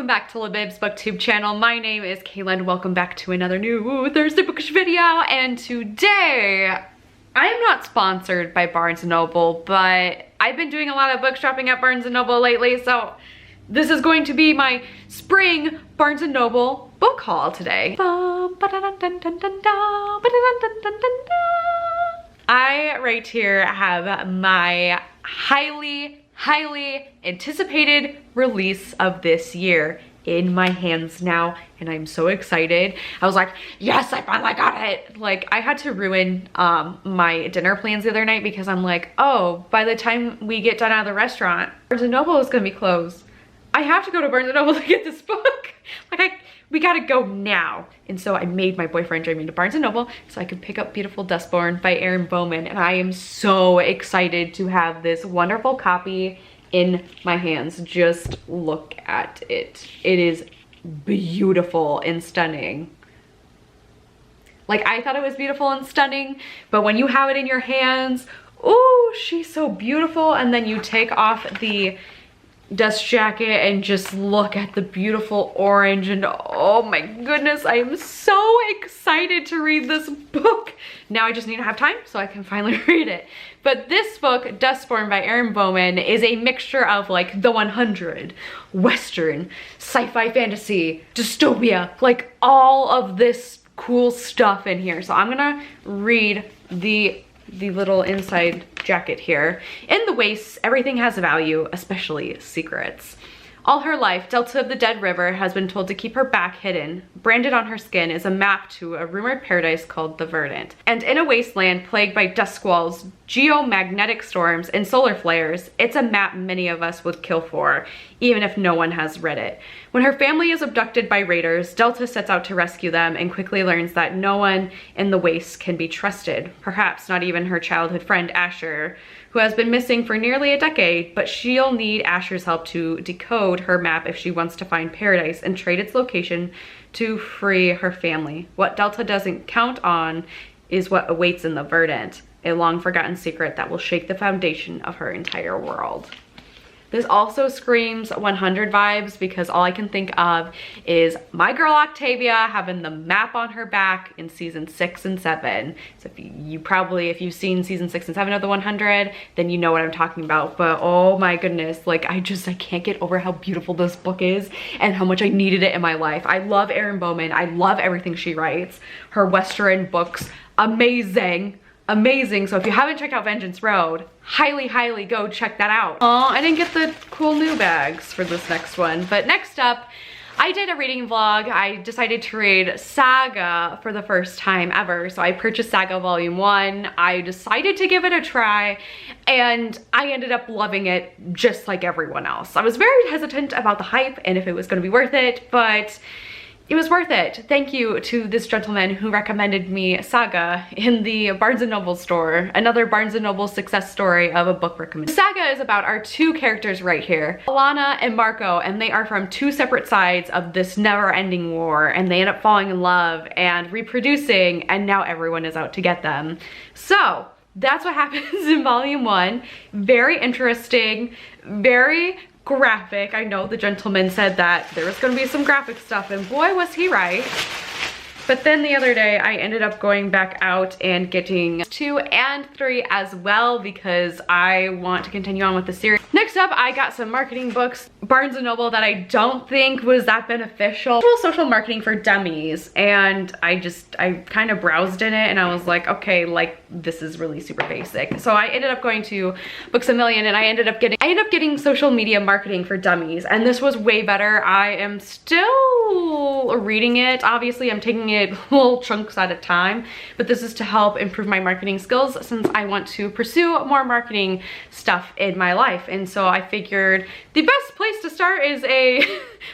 welcome back to Libib's booktube channel. My name is Kaylin. Welcome back to another new Thursday bookish video. And today, I am not sponsored by Barnes & Noble, but I've been doing a lot of book shopping at Barnes & Noble lately, so this is going to be my spring Barnes & Noble book haul today. I right here have my highly anticipated release of this year in my hands now, and I'm so excited. I was like, yes, I finally got it. Like, I had to ruin my dinner plans the other night because I'm like, oh, by the time we get done out of the restaurant, Barnes & Noble is gonna be closed. I have to go to Barnes & Noble to get this book. Like, we gotta go now. And so I made my boyfriend drive me to Barnes & Noble so I could pick up beautiful Dustbourn by Erin Bowman. And I am so excited to have this wonderful copy in my hands. Just look at it. It is beautiful and stunning. Like, I thought it was beautiful and stunning, but when you have it in your hands, oh, she's so beautiful. And then you take off the dust jacket and just look at the beautiful orange, and oh my goodness, I am so excited to read this book. Now I just need to have time so I can finally read it. But this book, Dustbourn by Erin Bowman, is a mixture of like the 100, Western, sci-fi fantasy, dystopia, like all of this cool stuff in here. So I'm gonna read the little inside jacket here. In the waste, everything has value, especially secrets. All her life, Delta of the Dead River has been told to keep her back hidden. Branded on her skin is a map to a rumored paradise called the Verdant. And in a wasteland plagued by dust squalls, geomagnetic storms, and solar flares, it's a map many of us would kill for, even if no one has read it. When her family is abducted by raiders, Delta sets out to rescue them and quickly learns that no one in the waste can be trusted. Perhaps not even her childhood friend Asher, who has been missing for nearly a decade, but she'll need Asher's help to decode her map if she wants to find paradise and trade its location to free her family. What Delta doesn't count on is what awaits in the Verdant, a long-forgotten secret that will shake the foundation of her entire world. This also screams 100 vibes because all I can think of is my girl Octavia having the map on her back in season 6 and 7. So if you've seen season 6 and 7 of the 100, then you know what I'm talking about. But oh my goodness, like I can't get over how beautiful this book is and how much I needed it in my life. I love Erin Bowman. I love everything she writes. Her Western books, amazing. So if you haven't checked out Vengeance Road, highly go check that out. Oh, I didn't get the cool new bags for this next one. But next up, I did a reading vlog. I decided to read Saga for the first time ever. So I purchased Saga Volume 1. I decided to give it a try, and I ended up loving it just like everyone else. I was very hesitant about the hype and if it was gonna be worth it, but it was worth it. Thank you to this gentleman who recommended me Saga in the Barnes & Noble store. Another Barnes & Noble success story of a book recommendation. Saga is about our two characters right here, Alana and Marco, and they are from two separate sides of this never-ending war, and they end up falling in love and reproducing, and now everyone is out to get them. So that's what happens in Volume 1. Very interesting, very graphic. I know the gentleman said that there was going to be some graphic stuff, and boy was he right. But then the other day I ended up going back out and getting 2 and 3 as well because I want to continue on with the series. Next up, I got some marketing books, Barnes & Noble, that I don't think was that beneficial. Social marketing for dummies, and I kind of browsed in it and I was like, okay, like this is really super basic. So I ended up going to Books A Million, and I ended up getting social media marketing for dummies, and this was way better. I am still reading it. Obviously, I'm taking it little chunks at a time, but this is to help improve my marketing skills since I want to pursue more marketing stuff in my life. And so I figured the best place to start is a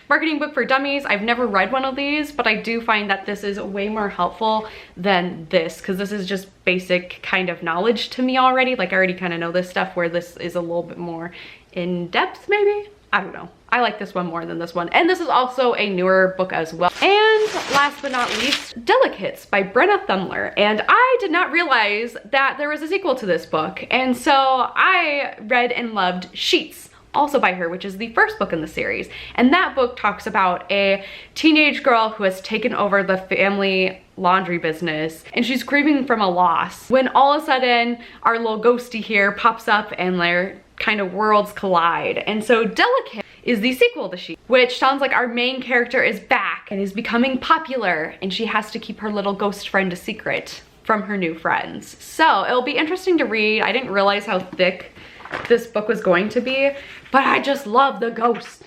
marketing book for dummies. I've never read one of these, but I do find that this is way more helpful than this because this is just basic kind of knowledge to me already. Like I already kind of know this stuff, where this is a little bit more in depth maybe. I don't know. I like this one more than this one. And this is also a newer book as well. And last but not least, Delicates by Brenna Thumler. And I did not realize that there was a sequel to this book. And so I read and loved Sheets also by her, which is the first book in the series. And that book talks about a teenage girl who has taken over the family laundry business, and she's grieving from a loss when all of a sudden our little ghosty here pops up and their kind of worlds collide. And so Delicate is the sequel to She, which sounds like our main character is back and is becoming popular, and she has to keep her little ghost friend a secret from her new friends. So it'll be interesting to read. I didn't realize how thick this book was going to be, but I just love the ghost.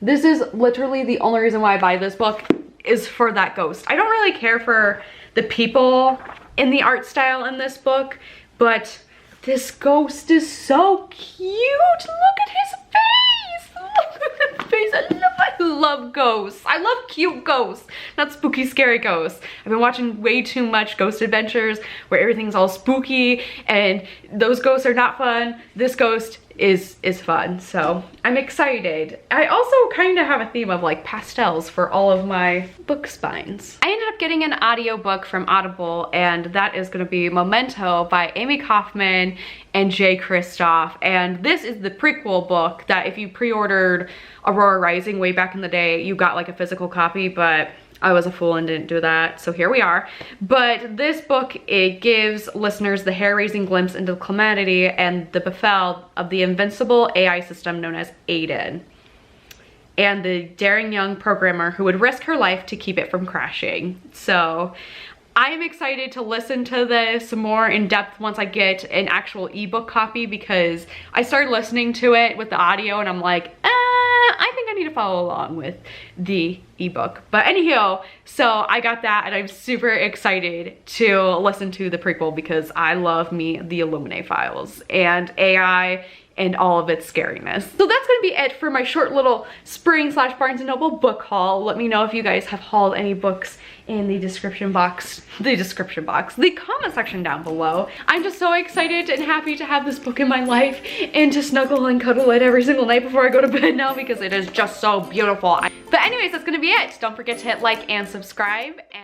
This is literally the only reason why I buy this book, is for that ghost. I don't really care for the people in the art style in this book, but this ghost is so cute. Look at his face. Look at his face. I love ghosts. I love cute ghosts, not spooky, scary ghosts. I've been watching way too much Ghost Adventures where everything's all spooky and those ghosts are not fun. This ghost is fun, so I'm excited. I also kind of have a theme of like pastels for all of my book spines. I ended up getting an audiobook from Audible, and that is going to be Memento by Amy Kaufman and Jay Kristoff. And this is the prequel book that if you pre-ordered Aurora Rising way back in the day, you got like a physical copy, but I was a fool and didn't do that, so here we are. But this book, it gives listeners the hair-raising glimpse into the calamity and the befell of the invincible AI system known as Aiden, and the daring young programmer who would risk her life to keep it from crashing. So I am excited to listen to this more in depth once I get an actual ebook copy, because I started listening to it with the audio and I'm like, I think I need to follow along with the ebook. But anyhow, so I got that and I'm super excited to listen to the prequel because I love me the Illuminae files and AI and all of its scariness. So that's gonna be it for my short little spring / Barnes & Noble book haul. Let me know if you guys have hauled any books in the the comment section down below. I'm just so excited and happy to have this book in my life and to snuggle and cuddle it every single night before I go to bed now because it is just so beautiful. But anyways, that's gonna be it. Don't forget to hit like and subscribe. And